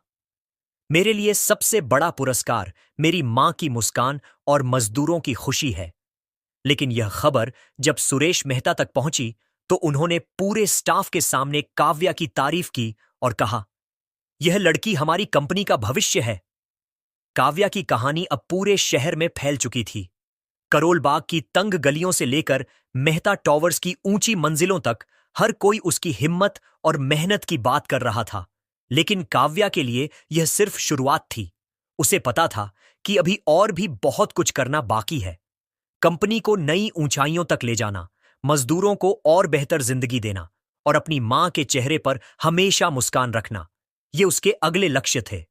मेरे लिए सबसे बड़ा पुरस्कार मेरी मां की मुस्कान और मजदूरों की खुशी है। लेकिन यह खबर जब सुरेश मेहता तक पहुंची, तो उन्होंने पूरे स्टाफ के सामने काव्या की तारीफ की और कहा, यह लड़की हमारी कंपनी का भविष्य है। काव्या की कहानी अब पूरे शहर में फैल चुकी थी। करोल बाग की तंग गलियों से लेकर मेहता टॉवर्स की ऊंची मंजिलों तक हर कोई उसकी हिम्मत और मेहनत की बात कर रहा था। लेकिन काव्या के लिए यह सिर्फ शुरुआत थी। उसे पता था कि अभी और भी बहुत कुछ करना बाकी है। कंपनी को नई ऊंचाइयों तक ले जाना, मजदूरों को और बेहतर जिंदगी देना और अपनी मां के चेहरे पर हमेशा मुस्कान रखना, ये उसके अगले लक्ष्य थे।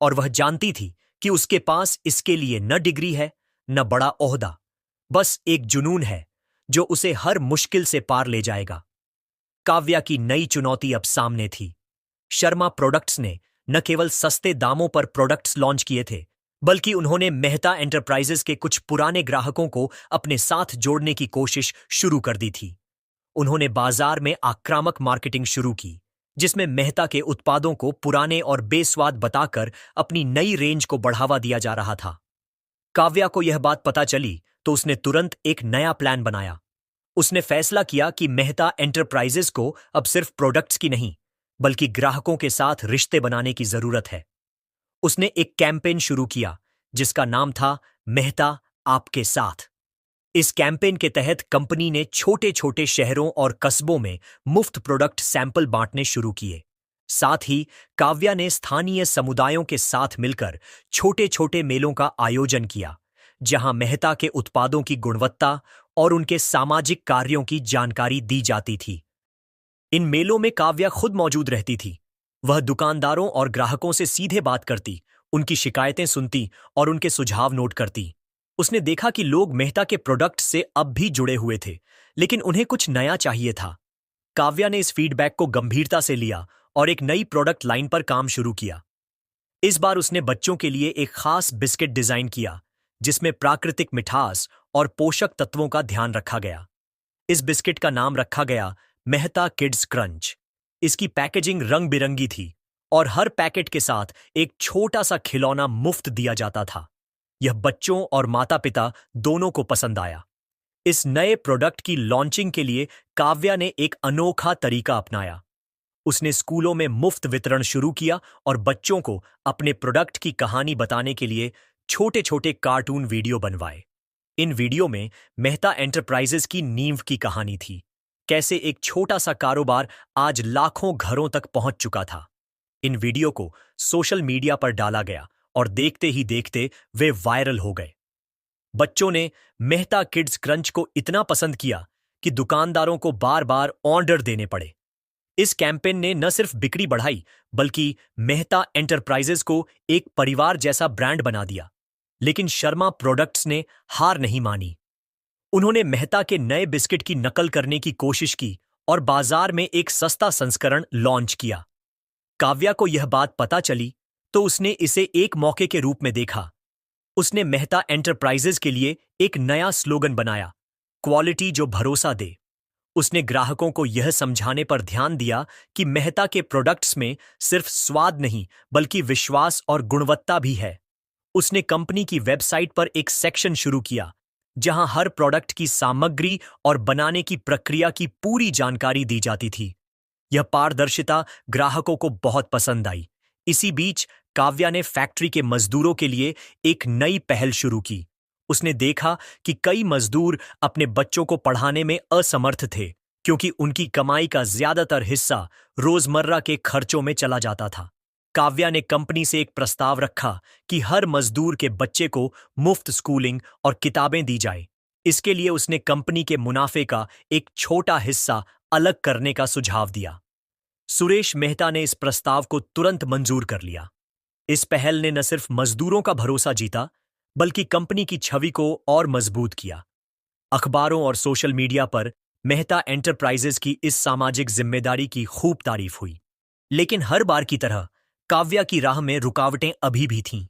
और वह जानती थी कि उसके पास इसके लिए न डिग्री है, न बड़ा ओहदा, बस एक जुनून है जो उसे हर मुश्किल से पार ले जाएगा। काव्या की नई चुनौती अब सामने थी। शर्मा प्रोडक्ट्स ने न केवल सस्ते दामों पर प्रोडक्ट्स लॉन्च किए थे, बल्कि उन्होंने मेहता एंटरप्राइजेज के कुछ पुराने ग्राहकों को अपने साथ जोड़ने की कोशिश शुरू कर दी थी। उन्होंने बाजार में आक्रामक मार्केटिंग शुरू की, जिसमें मेहता के उत्पादों को पुराने और बेस्वाद बताकर अपनी नई रेंज को बढ़ावा दिया जा रहा था। काव्या को यह बात पता चली तो उसने तुरंत एक नया प्लान बनाया। उसने फैसला किया कि मेहता एंटरप्राइजेज को अब सिर्फ प्रोडक्ट्स की नहीं, बल्कि ग्राहकों के साथ रिश्ते बनाने की जरूरत है। उसने एक कैंपेन शुरू किया जिसका नाम था मेहता आपके साथ। इस कैंपेन के तहत कंपनी ने छोटे छोटे शहरों और कस्बों में मुफ्त प्रोडक्ट सैंपल बांटने शुरू किए। साथ ही काव्या ने स्थानीय समुदायों के साथ मिलकर छोटे छोटे मेलों का आयोजन किया, जहां मेहता के उत्पादों की गुणवत्ता और उनके सामाजिक कार्यों की जानकारी दी जाती थी। इन मेलों में काव्या खुद मौजूद रहती थी। वह दुकानदारों और ग्राहकों से सीधे बात करती, उनकी शिकायतें सुनती और उनके सुझाव नोट करती। उसने देखा कि लोग मेहता के प्रोडक्ट से अब भी जुड़े हुए थे, लेकिन उन्हें कुछ नया चाहिए था। काव्या ने इस फीडबैक को गंभीरता से लिया और एक नई प्रोडक्ट लाइन पर काम शुरू किया। इस बार उसने बच्चों के लिए एक खास बिस्किट डिजाइन किया, जिसमें प्राकृतिक मिठास और पोषक तत्वों का ध्यान रखा गया। इस बिस्किट का नाम रखा गया मेहता किड्स क्रंच। इसकी पैकेजिंग रंग बिरंगी थी और हर पैकेट के साथ एक छोटा सा खिलौना मुफ्त दिया जाता था। यह बच्चों और माता पिता दोनों को पसंद आया। इस नए प्रोडक्ट की लॉन्चिंग के लिए काव्या ने एक अनोखा तरीका अपनाया। उसने स्कूलों में मुफ्त वितरण शुरू किया और बच्चों को अपने प्रोडक्ट की कहानी बताने के लिए छोटे छोटे कार्टून वीडियो बनवाए। इन वीडियो में मेहता एंटरप्राइजेज की नींव की कहानी थी, कैसे एक छोटा सा कारोबार आज लाखों घरों तक पहुंच चुका था। इन वीडियो को सोशल मीडिया पर डाला गया और देखते ही देखते वे वायरल हो गए। बच्चों ने मेहता किड्स क्रंच को इतना पसंद किया कि दुकानदारों को बार बार ऑर्डर देने पड़े। इस कैंपेन ने न सिर्फ बिक्री बढ़ाई, बल्कि मेहता एंटरप्राइजेज को एक परिवार जैसा ब्रांड बना दिया। लेकिन शर्मा प्रोडक्ट्स ने हार नहीं मानी। उन्होंने मेहता के नए बिस्किट की नकल करने की कोशिश की और बाजार में एक सस्ता संस्करण लॉन्च किया। काव्या को यह बात पता चली तो उसने इसे एक मौके के रूप में देखा। उसने मेहता एंटरप्राइजेज के लिए एक नया स्लोगन बनाया, क्वालिटी जो भरोसा दे। उसने ग्राहकों को यह समझाने पर ध्यान दिया कि मेहता के प्रोडक्ट्स में सिर्फ स्वाद नहीं, बल्कि विश्वास और गुणवत्ता भी है। उसने कंपनी की वेबसाइट पर एक सेक्शन शुरू किया, जहां हर प्रोडक्ट की सामग्री और बनाने की प्रक्रिया की पूरी जानकारी दी जाती थी। यह पारदर्शिता ग्राहकों को बहुत पसंद आई। इसी बीच काव्या ने फैक्ट्री के मजदूरों के लिए एक नई पहल शुरू की। उसने देखा कि कई मजदूर अपने बच्चों को पढ़ाने में असमर्थ थे, क्योंकि उनकी कमाई का ज्यादातर हिस्सा रोजमर्रा के खर्चों में चला जाता था। काव्या ने कंपनी से एक प्रस्ताव रखा कि हर मजदूर के बच्चे को मुफ्त स्कूलिंग और किताबें दी जाए। इसके लिए उसने कंपनी के मुनाफे का एक छोटा हिस्सा अलग करने का सुझाव दिया। सुरेश मेहता ने इस प्रस्ताव को तुरंत मंजूर कर लिया। इस पहल ने न सिर्फ मजदूरों का भरोसा जीता, बल्कि कंपनी की छवि को और मजबूत किया। अखबारों और सोशल मीडिया पर मेहता एंटरप्राइजेज की इस सामाजिक जिम्मेदारी की खूब तारीफ हुई। लेकिन हर बार की तरह काव्या की राह में रुकावटें अभी भी थीं।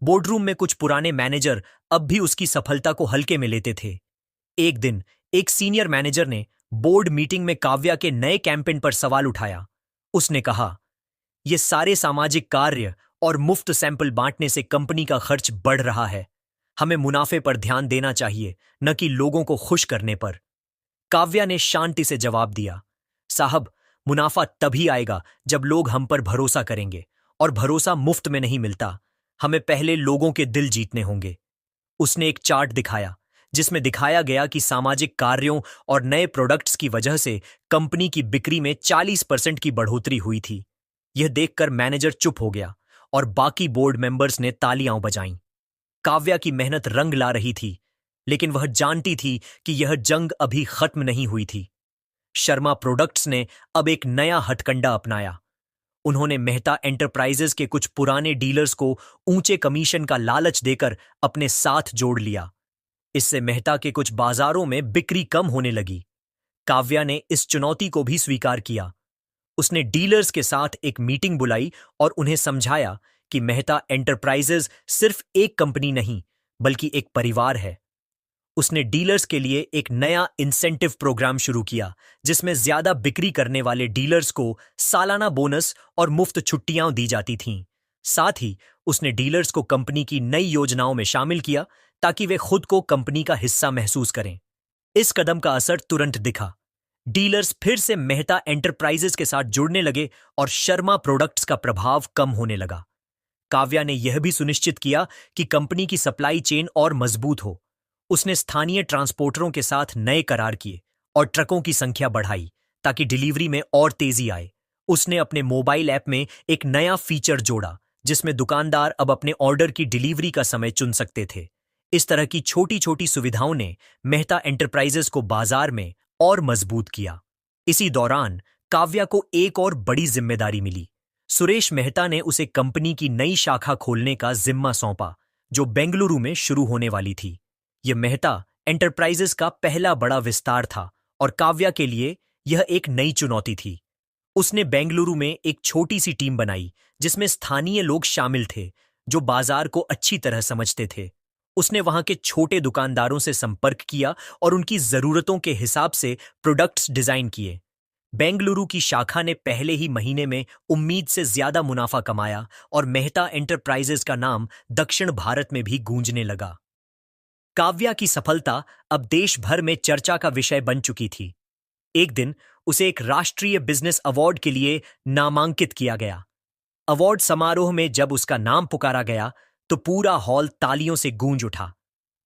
बोर्डरूम में कुछ पुराने मैनेजर अब भी उसकी सफलता को हल्के में लेते थे। एक दिन एक सीनियर मैनेजर ने बोर्ड मीटिंग में काव्या के नए कैंपेन पर सवाल उठाया। उसने कहा, ये सारे सामाजिक कार्य और मुफ्त सैंपल बांटने से कंपनी का खर्च बढ़ रहा है। हमें मुनाफे पर ध्यान देना चाहिए, न कि लोगों को खुश करने पर। काव्या ने शांति से जवाब दिया, साहब, मुनाफा तभी आएगा जब लोग हम पर भरोसा करेंगे, और भरोसा मुफ्त में नहीं मिलता। हमें पहले लोगों के दिल जीतने होंगे। उसने एक चार्ट दिखाया जिसमें दिखाया गया कि सामाजिक कार्यों और नए प्रोडक्ट्स की वजह से कंपनी की बिक्री में 40% की बढ़ोतरी हुई थी। यह देखकर मैनेजर चुप हो गया और बाकी बोर्ड मेंबर्स ने तालियां बजाईं। काव्या की मेहनत रंग ला रही थी, लेकिन वह जानती थी कि यह जंग अभी खत्म नहीं हुई थी। शर्मा प्रोडक्ट्स ने अब एक नया हथकंडा अपनाया। उन्होंने मेहता एंटरप्राइजेज के कुछ पुराने डीलर्स को ऊंचे कमीशन का लालच देकर अपने साथ जोड़ लिया। इससे मेहता के कुछ बाजारों में बिक्री कम होने लगी। काव्या ने इस चुनौती को भी स्वीकार किया। उसने डीलर्स के साथ एक मीटिंग बुलाई और उन्हें समझाया कि मेहता एंटरप्राइजेज सिर्फ एक कंपनी नहीं, बल्कि एक परिवार है। उसने डीलर्स के लिए एक नया इंसेंटिव प्रोग्राम शुरू किया, जिसमें ज्यादा बिक्री करने वाले डीलर्स को सालाना बोनस और मुफ्त छुट्टियां दी जाती थीं। साथ ही उसने डीलर्स को कंपनी की नई योजनाओं में शामिल किया, ताकि वे खुद को कंपनी का हिस्सा महसूस करें। इस कदम का असर तुरंत दिखा। डीलर्स फिर से मेहता एंटरप्राइजेज के साथ जुड़ने लगे और शर्मा प्रोडक्ट्स का प्रभाव कम होने लगा। काव्या ने यह भी सुनिश्चित किया कि कंपनी की सप्लाई चेन और मजबूत हो। उसने स्थानीय ट्रांसपोर्टरों के साथ नए करार किए और ट्रकों की संख्या बढ़ाई, ताकि डिलीवरी में और तेजी आए। उसने अपने मोबाइल ऐप में एक नया फीचर जोड़ा, जिसमें दुकानदार अब अपने ऑर्डर की डिलीवरी का समय चुन सकते थे। इस तरह की छोटी छोटी सुविधाओं ने मेहता एंटरप्राइजेज को बाजार में और मजबूत किया। इसी दौरान काव्या को एक और बड़ी जिम्मेदारी मिली। सुरेश मेहता ने उसे कंपनी की नई शाखा खोलने का जिम्मा सौंपा, जो बेंगलुरु में शुरू होने वाली थी। यह मेहता एंटरप्राइजेज का पहला बड़ा विस्तार था और काव्या के लिए यह एक नई चुनौती थी। उसने बेंगलुरु में एक छोटी सी टीम बनाई, जिसमें स्थानीय लोग शामिल थे जो बाजार को अच्छी तरह समझते थे। उसने वहां के छोटे दुकानदारों से संपर्क किया और उनकी जरूरतों के हिसाब से प्रोडक्ट्स डिजाइन किए। बेंगलुरु की शाखा ने पहले ही महीने में उम्मीद से ज्यादा मुनाफा कमाया और मेहता एंटरप्राइजेज का नाम दक्षिण भारत में भी गूंजने लगा। काव्या की सफलता अब देश भर में चर्चा का विषय बन चुकी थी। एक दिन उसे एक राष्ट्रीय बिजनेस अवार्ड के लिए नामांकित किया गया। अवार्ड समारोह में जब उसका नाम पुकारा गया, तो पूरा हॉल तालियों से गूंज उठा।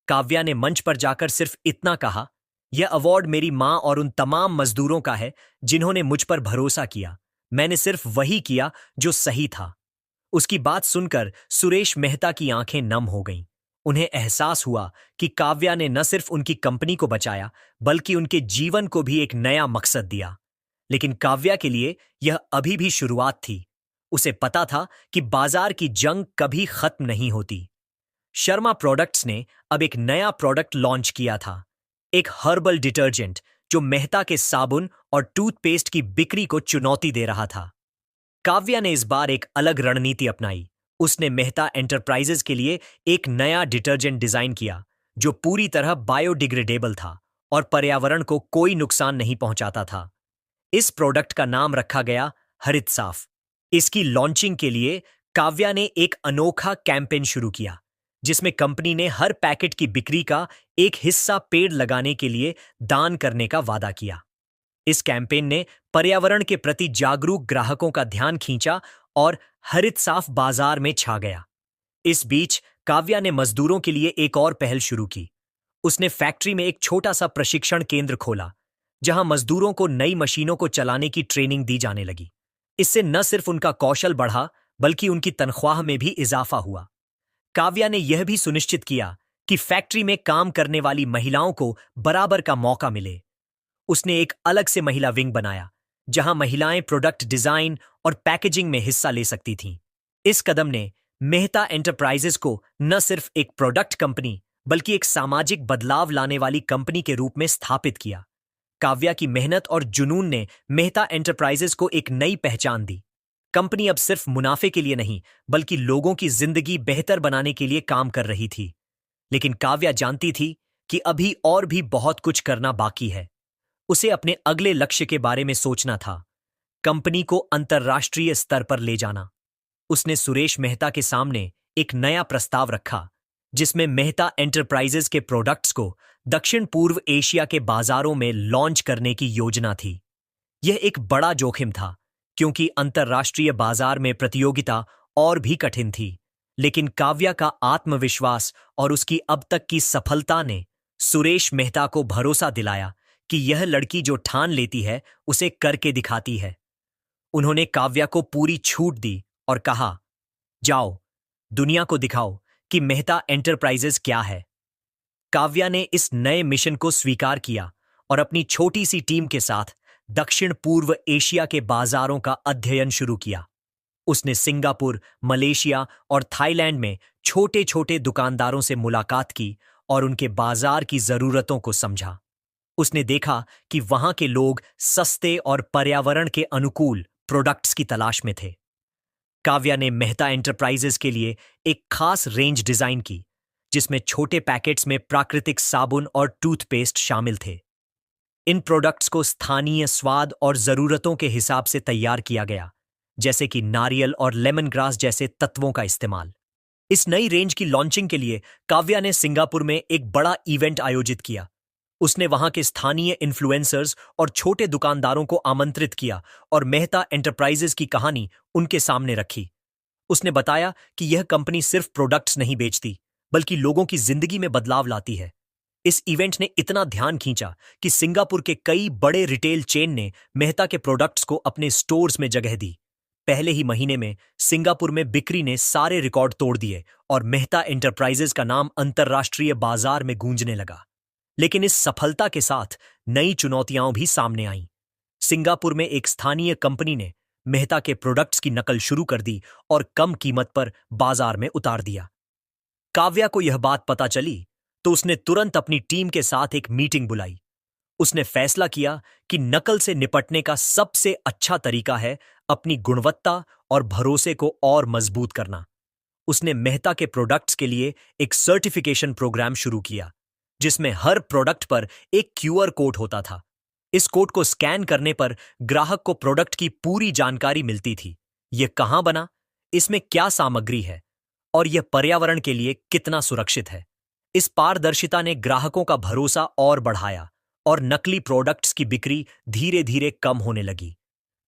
काव्या ने मंच पर जाकर सिर्फ इतना कहा, यह अवार्ड मेरी मां और उन तमाम मजदूरों का है जिन्होंने मुझ पर भरोसा किया। मैंने सिर्फ वही किया जो सही था। उसकी बात सुनकर सुरेश मेहता की आंखें नम हो गईं। उन्हें एहसास हुआ कि काव्या ने न सिर्फ उनकी कंपनी को बचाया, बल्कि उनके जीवन को भी एक नया मकसद दिया। लेकिन काव्या के लिए यह अभी भी शुरुआत थी। उसे पता था कि बाजार की जंग कभी खत्म नहीं होती। शर्मा प्रोडक्ट्स ने अब एक नया प्रोडक्ट लॉन्च किया था, एक हर्बल डिटर्जेंट जो मेहता के साबुन और टूथपेस्ट की बिक्री को चुनौती दे रहा था। काव्या ने इस बार एक अलग रणनीति अपनाई। उसने मेहता एंटरप्राइजेज के लिए एक नया डिटर्जेंट डिजाइन किया, जो पूरी तरह बायोडिग्रेडेबल था और पर्यावरण को कोई नुकसान नहीं पहुंचाता था। इस प्रोडक्ट का नाम रखा गया हरित साफ। इसकी लॉन्चिंग के लिए काव्या ने एक अनोखा कैंपेन शुरू किया, जिसमें कंपनी ने हर पैकेट की बिक्री का एक हिस्सा पेड़ लगाने के लिए दान करने का वादा किया। इस कैंपेन ने पर्यावरण के प्रति जागरूक ग्राहकों का ध्यान खींचा और हरित साफ बाजार में छा गया। इस बीच काव्या ने मजदूरों के लिए एक और पहल शुरू की। उसने फैक्ट्री में एक छोटा सा प्रशिक्षण केंद्र खोला, जहां मजदूरों को नई मशीनों को चलाने की ट्रेनिंग दी जाने लगी। इससे न सिर्फ उनका कौशल बढ़ा, बल्कि उनकी तनख्वाह में भी इजाफा हुआ। काव्या ने यह भी सुनिश्चित किया कि फैक्ट्री में काम करने वाली महिलाओं को बराबर का मौका मिले। उसने एक अलग से महिला विंग बनाया, जहां महिलाएं प्रोडक्ट डिजाइन और पैकेजिंग में हिस्सा ले सकती थीं। इस कदम ने मेहता एंटरप्राइजेज को न सिर्फ एक प्रोडक्ट कंपनी, बल्कि एक सामाजिक बदलाव लाने वाली कंपनी के रूप में स्थापित किया। काव्या की मेहनत और जुनून ने मेहता एंटरप्राइजेज को एक नई पहचान दी। कंपनी अब सिर्फ मुनाफे के लिए नहीं, बल्कि लोगों की जिंदगी बेहतर बनाने के लिए काम कर रही थी। लेकिन काव्या जानती थी कि अभी और भी बहुत कुछ करना बाकी है। उसे अपने अगले लक्ष्य के बारे में सोचना था, कंपनी को अंतर्राष्ट्रीय स्तर पर ले जाना। उसने सुरेश मेहता के सामने एक नया प्रस्ताव रखा, जिसमें मेहता एंटरप्राइजेज के प्रोडक्ट्स को दक्षिण पूर्व एशिया के बाजारों में लॉन्च करने की योजना थी। यह एक बड़ा जोखिम था, क्योंकि अंतर्राष्ट्रीय बाजार में प्रतियोगिता और भी कठिन थी। लेकिन काव्या का आत्मविश्वास और उसकी अब तक की सफलता ने सुरेश मेहता को भरोसा दिलाया कि यह लड़की जो ठान लेती है, उसे करके दिखाती है। उन्होंने काव्या को पूरी छूट दी और कहा, जाओ, दुनिया को दिखाओ कि मेहता एंटरप्राइजेज क्या है। काव्या ने इस नए मिशन को स्वीकार किया और अपनी छोटी सी टीम के साथ दक्षिण पूर्व एशिया के बाजारों का अध्ययन शुरू किया। उसने सिंगापुर, मलेशिया और थाईलैंड में छोटे छोटे दुकानदारों से मुलाकात की और उनके बाजार की जरूरतों को समझा। उसने देखा कि वहां के लोग सस्ते और पर्यावरण के अनुकूल प्रोडक्ट्स की तलाश में थे। काव्या ने मेहता एंटरप्राइजेज के लिए एक खास रेंज डिजाइन की, जिसमें छोटे पैकेट्स में प्राकृतिक साबुन और टूथपेस्ट शामिल थे। इन प्रोडक्ट्स को स्थानीय स्वाद और जरूरतों के हिसाब से तैयार किया गया, जैसे कि नारियल और लेमन ग्रास जैसे तत्वों का इस्तेमाल। इस नई रेंज की लॉन्चिंग के लिए काव्या ने सिंगापुर में एक बड़ा इवेंट आयोजित किया। उसने वहां के स्थानीय इन्फ्लुएंसर्स और छोटे दुकानदारों को आमंत्रित किया और मेहता एंटरप्राइजेज की कहानी उनके सामने रखी। उसने बताया कि यह कंपनी सिर्फ प्रोडक्ट्स नहीं बेचती, बल्कि लोगों की जिंदगी में बदलाव लाती है। इस इवेंट ने इतना ध्यान खींचा कि सिंगापुर के कई बड़े रिटेल चेन ने मेहता के प्रोडक्ट्स को अपने स्टोर्स में जगह दी। पहले ही महीने में सिंगापुर में बिक्री ने सारे रिकॉर्ड तोड़ दिए और मेहता एंटरप्राइजेज का नाम अंतर्राष्ट्रीय बाजार में गूंजने लगा। लेकिन इस सफलता के साथ नई चुनौतियां भी सामने आईं। सिंगापुर में एक स्थानीय कंपनी ने मेहता के प्रोडक्ट्स की नकल शुरू कर दी और कम कीमत पर बाजार में उतार दिया। काव्या को यह बात पता चली तो उसने तुरंत अपनी टीम के साथ एक मीटिंग बुलाई। उसने फैसला किया कि नकल से निपटने का सबसे अच्छा तरीका है अपनी गुणवत्ता और भरोसे को और मजबूत करना। उसने मेहता के प्रोडक्ट्स के लिए एक सर्टिफिकेशन प्रोग्राम शुरू किया, जिसमें हर प्रोडक्ट पर एक क्यूआर कोड होता था। इस कोड को स्कैन करने पर ग्राहक को प्रोडक्ट की पूरी जानकारी मिलती थी। यह कहां बना, इसमें क्या सामग्री है और यह पर्यावरण के लिए कितना सुरक्षित है। इस पारदर्शिता ने ग्राहकों का भरोसा और बढ़ाया और नकली प्रोडक्ट्स की बिक्री धीरे धीरे कम होने लगी।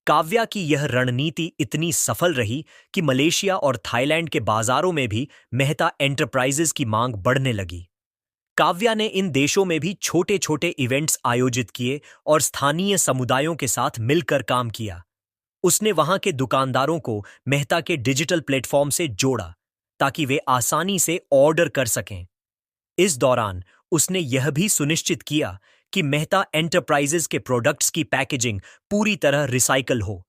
काव्या की यह रणनीति इतनी सफल रही कि मलेशिया और थाईलैंड के बाजारों में भी मेहता एंटरप्राइजेज की मांग बढ़ने लगी। काव्या ने इन देशों में भी छोटे छोटे इवेंट्स आयोजित किए और स्थानीय समुदायों के साथ मिलकर काम किया। उसने वहां के दुकानदारों को मेहता के डिजिटल प्लेटफॉर्म से जोड़ा, ताकि वे आसानी से ऑर्डर कर सकें। इस दौरान उसने यह भी सुनिश्चित किया कि मेहता एंटरप्राइजेज के प्रोडक्ट्स की पैकेजिंग पूरी तरह रिसाइकल हो।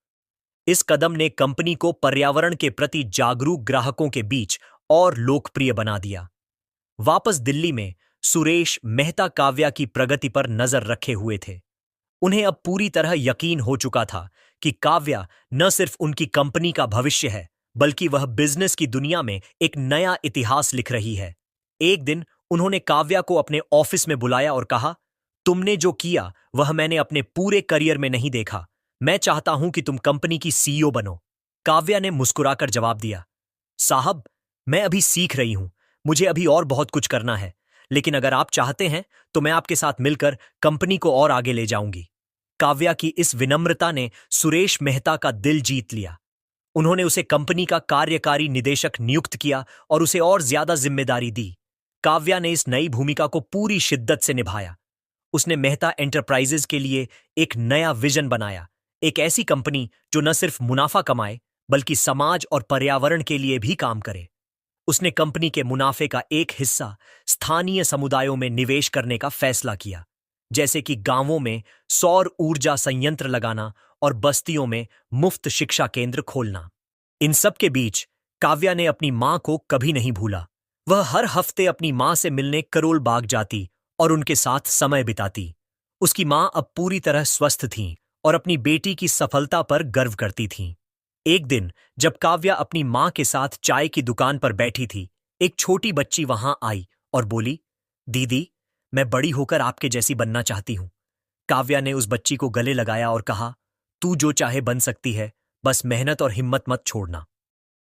इस कदम ने कंपनी को पर्यावरण के प्रति जागरूक ग्राहकों के बीच और लोकप्रिय बना दिया। वापस दिल्ली में सुरेश मेहता काव्या की प्रगति पर नजर रखे हुए थे। उन्हें अब पूरी तरह यकीन हो चुका था कि काव्या न सिर्फ उनकी कंपनी का भविष्य है, बल्कि वह बिजनेस की दुनिया में एक नया इतिहास लिख रही है। एक दिन उन्होंने काव्या को अपने ऑफिस में बुलाया और कहा, तुमने जो किया वह मैंने अपने पूरे करियर में नहीं देखा। मैं चाहता हूं कि तुम कंपनी की सीईओ बनो। काव्या ने मुस्कुराकर जवाब दिया, साहब, मैं अभी सीख रही हूं, मुझे अभी और बहुत कुछ करना है, लेकिन अगर आप चाहते हैं तो मैं आपके साथ मिलकर कंपनी को और आगे ले जाऊंगी। काव्या की इस विनम्रता ने सुरेश मेहता का दिल जीत लिया। उन्होंने उसे कंपनी का कार्यकारी निदेशक नियुक्त किया और उसे और ज्यादा जिम्मेदारी दी। काव्या ने इस नई भूमिका को पूरी शिद्दत से निभाया। उसने मेहता एंटरप्राइजेज के लिए एक नया विजन बनाया, एक ऐसी कंपनी जो न सिर्फ मुनाफा कमाए बल्कि समाज और पर्यावरण के लिए भी काम करे। उसने कंपनी के मुनाफे का एक हिस्सा स्थानीय समुदायों में निवेश करने का फैसला किया, जैसे कि गांवों में सौर ऊर्जा संयंत्र लगाना और बस्तियों में मुफ्त शिक्षा केंद्र खोलना। इन सब के बीच काव्या ने अपनी मां को कभी नहीं भूला। वह हर हफ्ते अपनी मां से मिलने करोल बाग जाती और उनके साथ समय बिताती। उसकी मां अब पूरी तरह स्वस्थ थीं और अपनी बेटी की सफलता पर गर्व करती थीं। एक दिन जब काव्या अपनी मां के साथ चाय की दुकान पर बैठी थी, एक छोटी बच्ची वहां आई और बोली, दीदी, मैं बड़ी होकर आपके जैसी बनना चाहती हूं। काव्या ने उस बच्ची को गले लगाया और कहा, तू जो चाहे बन सकती है, बस मेहनत और हिम्मत मत छोड़ना।